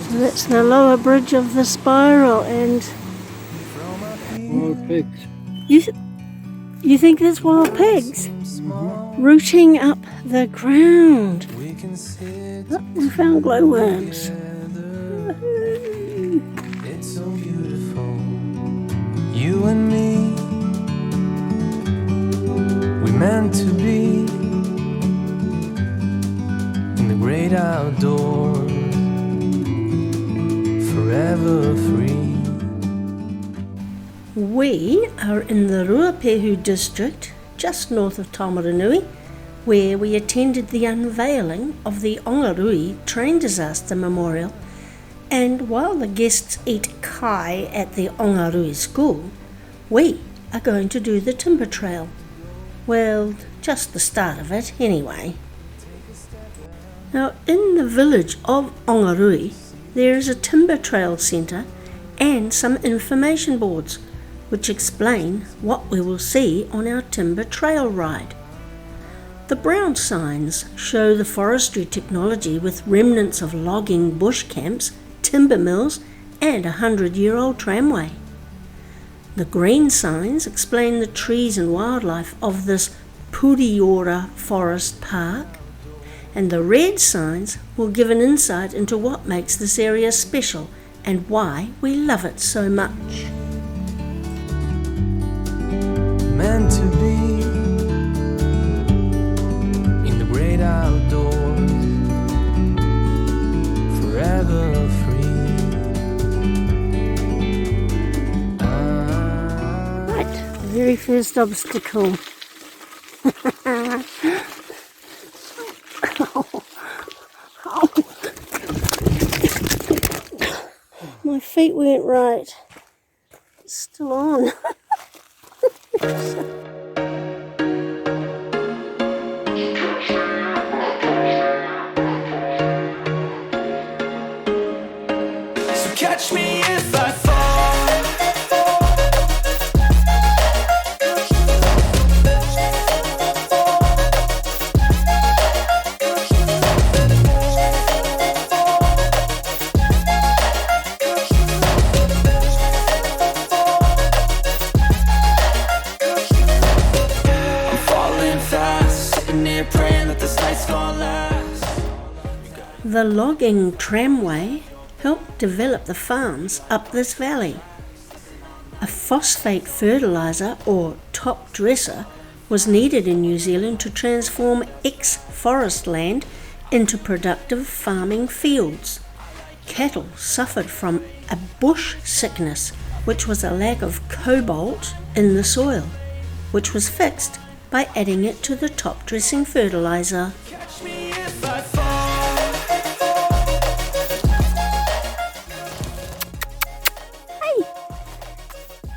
So that's the lower bridge of the spiral, and Wild pigs. you think there's wild pigs rooting up the ground? Oh, we found glowworms. It's so beautiful, you and me. We meant to be in the great outdoors, forever free. We are in the Ruapehu district, just north of Taumarunui, where we attended the unveiling of the Ongarue Train Disaster Memorial. And while the guests eat kai at the Ongarue School, we are going to do the timber trail. Well, just the start of it anyway. Now, in the village of Ongarue, there is a timber trail centre and some information boards which explain what we will see on our timber trail ride. The brown signs show the forestry technology with remnants of logging bush camps, timber mills and a 100-year-old tramway. The green signs explain the trees and wildlife of this Puriora Forest Park, and the red signs will give an insight into what makes this area special and why we love it so much. Meant to be in the great outdoors, forever free. Right, the very first obstacle. My feet weren't right. It's still on. So catch me if I fall. I'm falling fast, sitting here praying that this night's gonna last. The logging tramway helped develop the farms up this valley. A phosphate fertiliser, or top dresser, was needed in New Zealand to transform ex-forest land into productive farming fields. Cattle suffered from a bush sickness, which was a lack of cobalt in the soil, which was fixed by adding it to the top dressing fertiliser. Catch me if I fall.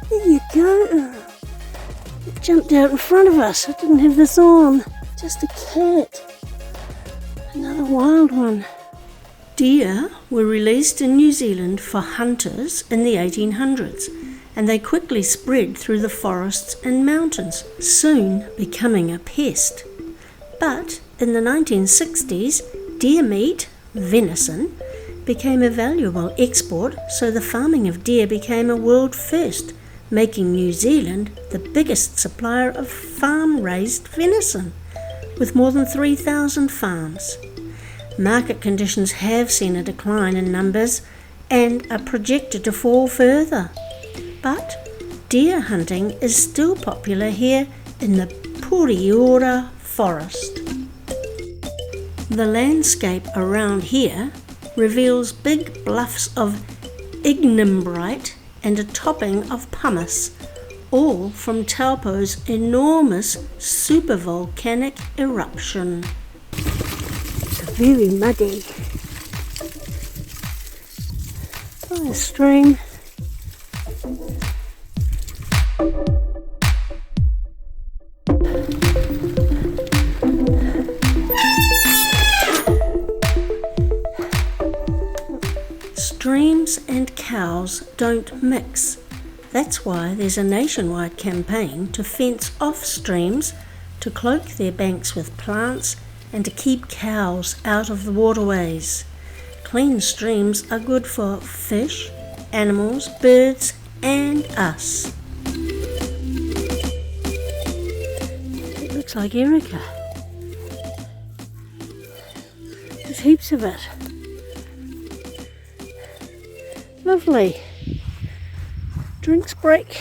There you go. It jumped out in front of us. I didn't have this on. Just a cat. Another wild one. Deer were released in New Zealand for hunters in the 1800s, and they quickly spread through the forests and mountains, soon becoming a pest. But in the 1960s, deer meat, venison, became a valuable export, so the farming of deer became a world first, making New Zealand the biggest supplier of farm-raised venison, with more than 3,000 farms. Market conditions have seen a decline in numbers and are projected to fall further. But deer hunting is still popular here in the Puriora forest. The landscape around here reveals big bluffs of ignimbrite and a topping of pumice, all from Taupo's enormous supervolcanic eruption. It's very muddy. By a stream. Streams and cows don't mix. That's why there's a nationwide campaign to fence off streams to cloak their banks with plants and to keep cows out of the waterways. Clean streams are good for fish, animals, birds, and us. It looks like Erica. There's heaps of it. Lovely. Drinks break.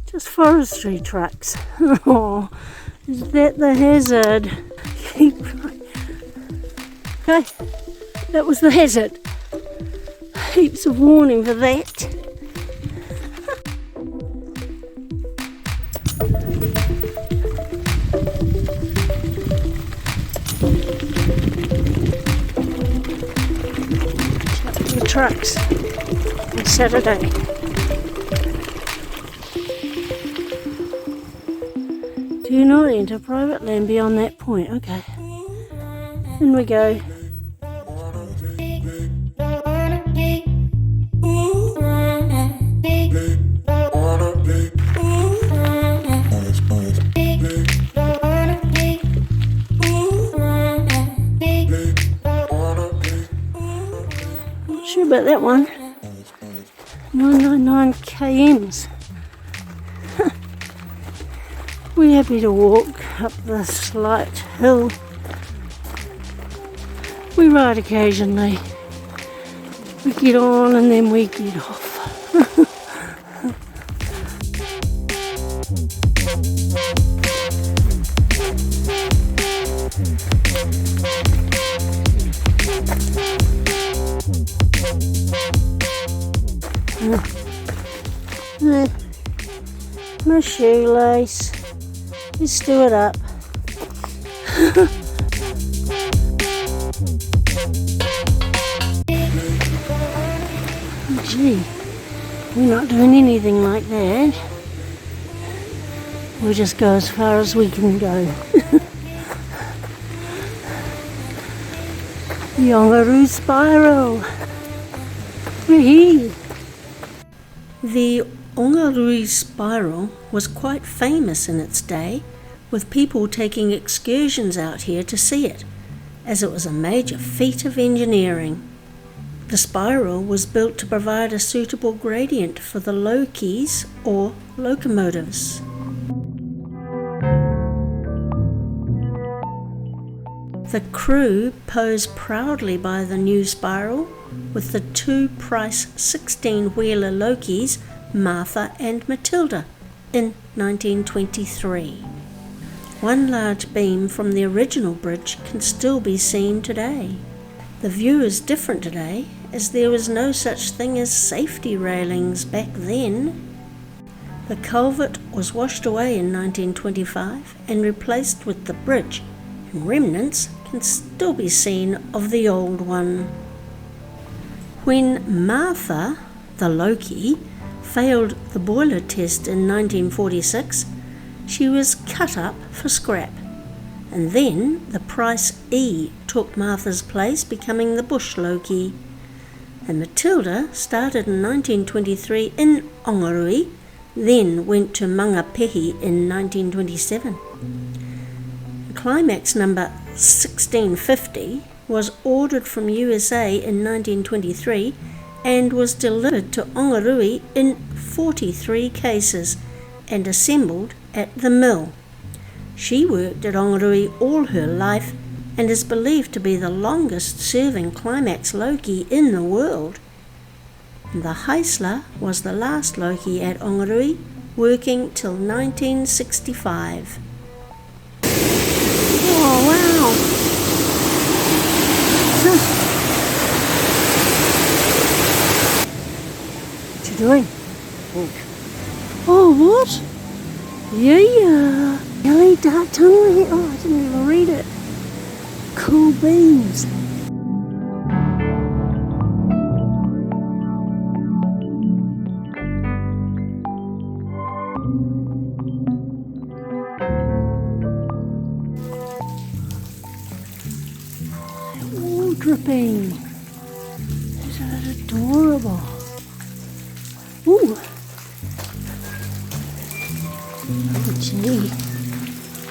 Just forestry trucks. Oh, is that the hazard? Okay, that was the hazard. Heaps of warning for that. The trucks on Saturday. Do not enter private land beyond that point. Okay. In we go. Not sure about that one. 999 kms. We're happy to walk up the slight hill. We ride occasionally. We get on and then we get off. My shoelace. Let's do it up. Gee, we're not doing anything like that. We'll just go as far as we can go. The Ongarue Spiral. We're here. The Ongarue Spiral was quite famous in its day, with people taking excursions out here to see it, as it was a major feat of engineering. The spiral was built to provide a suitable gradient for the lokies or locomotives. The crew posed proudly by the new spiral with the two Price 16-wheeler lokies, Martha and Matilda, in 1923. One large beam from the original bridge can still be seen today. The view is different today, as there was no such thing as safety railings back then. The culvert was washed away in 1925 and replaced with the bridge, and remnants can still be seen of the old one. When Martha, the Loki, failed the boiler test in 1946, she was cut up for scrap, and then the Price E took Martha's place, becoming the Bush Loki. And Matilda started in 1923 in Ongarue, then went to Ruapehu in 1927. Climax number 1650 was ordered from USA in 1923 and was delivered to Ongarue in 43 cases and assembled at the mill. She worked at Ongarue all her life and is believed to be the longest serving Climax Loki in the world. The Heisler was the last Loki at Ongarue, working till 1965. Oh wow! What you doing? Oh what? Yeah! Really dark tunnel here? Oh, I didn't even read it. Cool beans. All dripping. There's Isn't it adorable? Ooh. Oh, gee.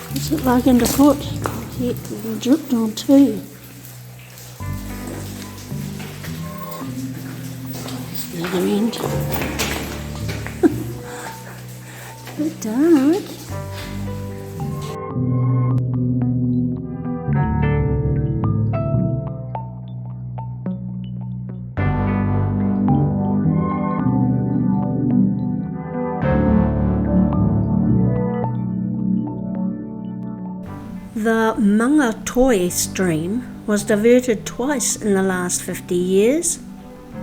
What's it like underfoot? Yeah, it dripped on too. Here's the other end. A bit dark. The Mangatoi stream was diverted twice in the last 50 years.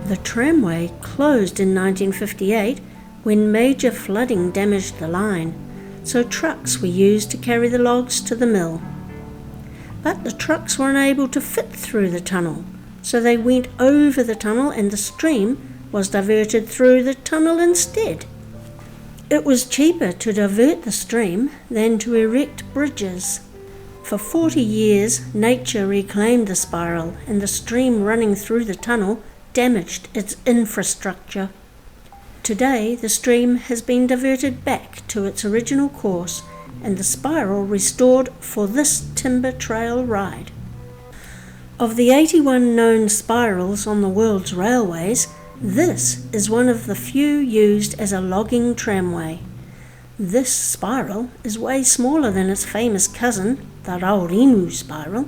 The tramway closed in 1958 when major flooding damaged the line, so trucks were used to carry the logs to the mill. But the trucks were unable to fit through the tunnel, so they went over the tunnel and the stream was diverted through the tunnel instead. It was cheaper to divert the stream than to erect bridges. For 40 years, nature reclaimed the spiral, and the stream running through the tunnel damaged its infrastructure. Today, the stream has been diverted back to its original course, and the spiral restored for this timber trail ride. Of the 81 known spirals on the world's railways, this is one of the few used as a logging tramway. This spiral is way smaller than its famous cousin, the Ongarue Spiral,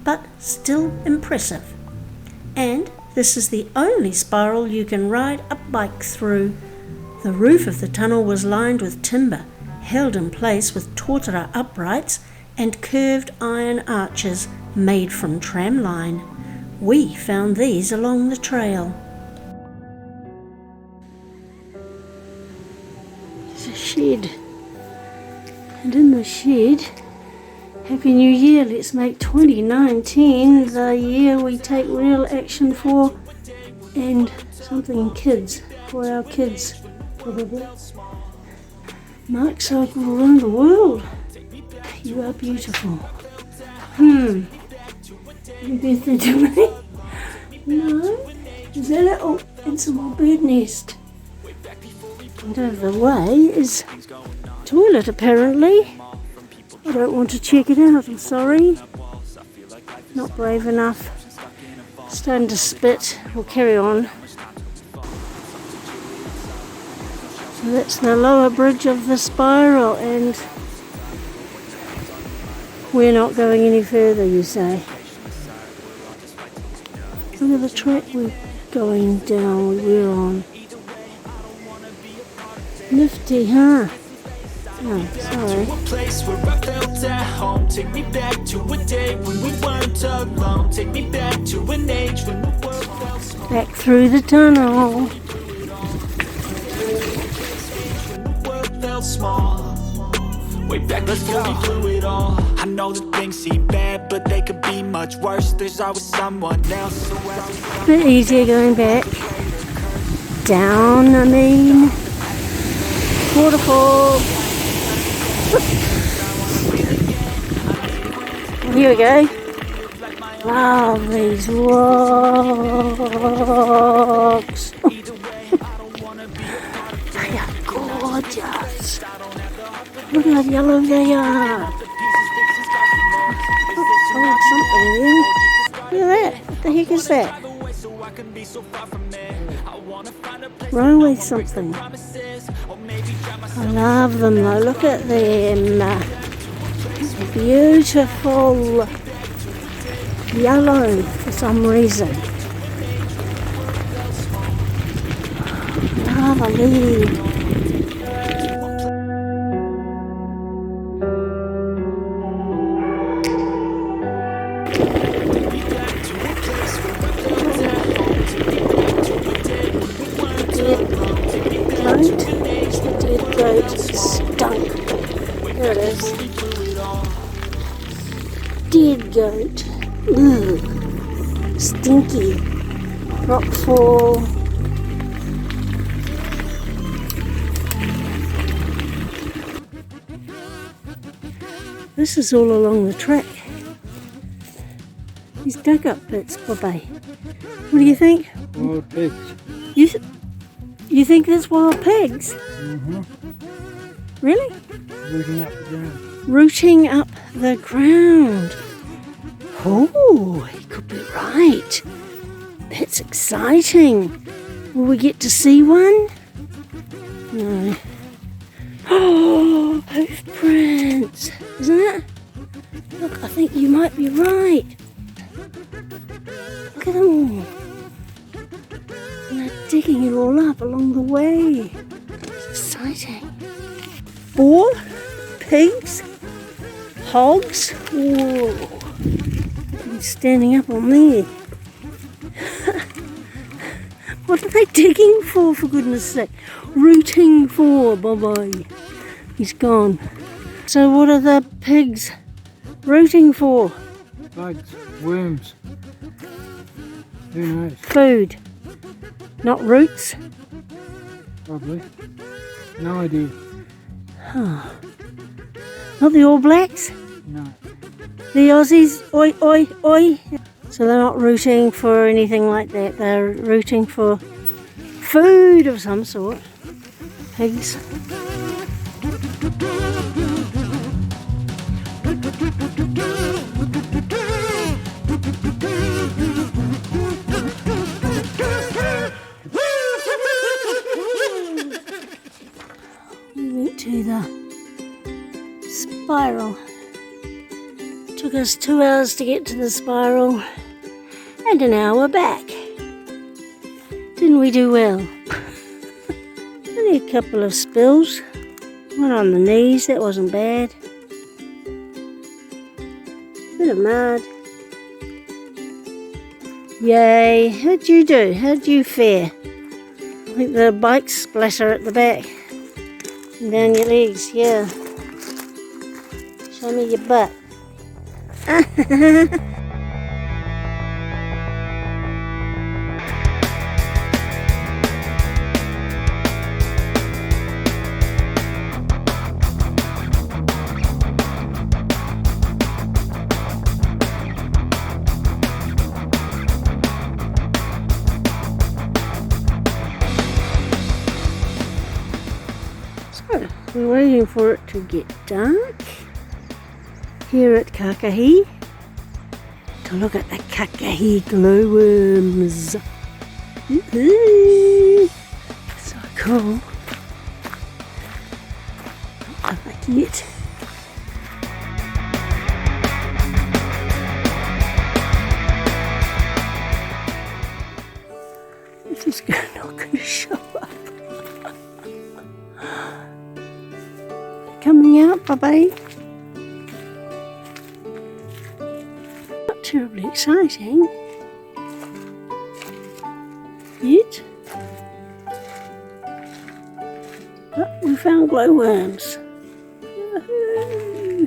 but still impressive. And this is the only spiral you can ride a bike through. The roof of the tunnel was lined with timber, held in place with tōtara uprights and curved iron arches made from tram line. We found these along the trail. There's a shed, and in the shed, Happy New Year, let's make 2019 the year we take real action for, and something kids, for our kids, probably. Mark cycle around the world. You are beautiful. Happy birthday to me? No? Is that it? Oh, it's a little bird nest. And over the way is toilet apparently. I don't want to check it out, I'm sorry. Not brave enough. Starting to spit. We'll carry on. So that's the lower bridge of the spiral, and we're not going any further, you say. Look at the track we're going down, we're on. Nifty, huh? Oh, sorry. Take me back to a day when we weren't alone. Take me back to an age when the world felt small. Back through the tunnel. When the world felt small. Way back before we blew it all. I know that things seem bad, but they could be much worse. There's always someone else. A bit easier going back. Down, I mean. Waterfall. Here we go. Wow, these rocks. They are gorgeous. Look how yellow they are. Oh, something there. Look at that. What the heck is that? Railway something. I love them though. Look at them. Beautiful yellow for some reason. Lovely. Dead goat stunk. There it is. Dead goat. Ugh. Stinky. Rockfall. This is all along the track. These dug up bits, Bobby. What do you think? Wild pigs. You think there's wild pigs? Mm-hmm. Really? Rooting up the ground. Rooting up the ground. Oh, he could be right. That's exciting. Will we get to see one? No. Oh, hoof prints. Isn't it? Look, I think you might be right. Look at them all. And they're digging it all up along the way. It's exciting. Boar, pigs, hogs. Whoa. He's standing up on there. What are they digging for goodness sake? Rooting for. Bye-bye. He's gone. So what are the pigs rooting for? Bugs, worms. Who knows? Food. Not roots. Probably. No idea. Not the All Blacks? No. The Aussies? Oi, oi, oi. So they're not rooting for anything like that. They're rooting for food of some sort. Pigs. We went to the spiral. Took us 2 hours to get to the spiral and an hour back. Didn't we do well? Only a couple of spills. One on the knees, that wasn't bad. Bit of mud. Yay, how'd you do? How'd you fare? I think the bike splatter at the back. And down your legs, yeah. Show me your butt. So, we're waiting for it to get dark here at Kakahi to look at the Kakahi glowworms. So cool. I like it. This is not going to show up. Coming out, bye-bye. Not terribly exciting. Yet. But we found glowworms. Yahoo!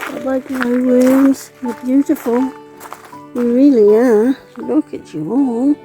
Bye-bye glowworms. You're beautiful. You really are. Look at you all.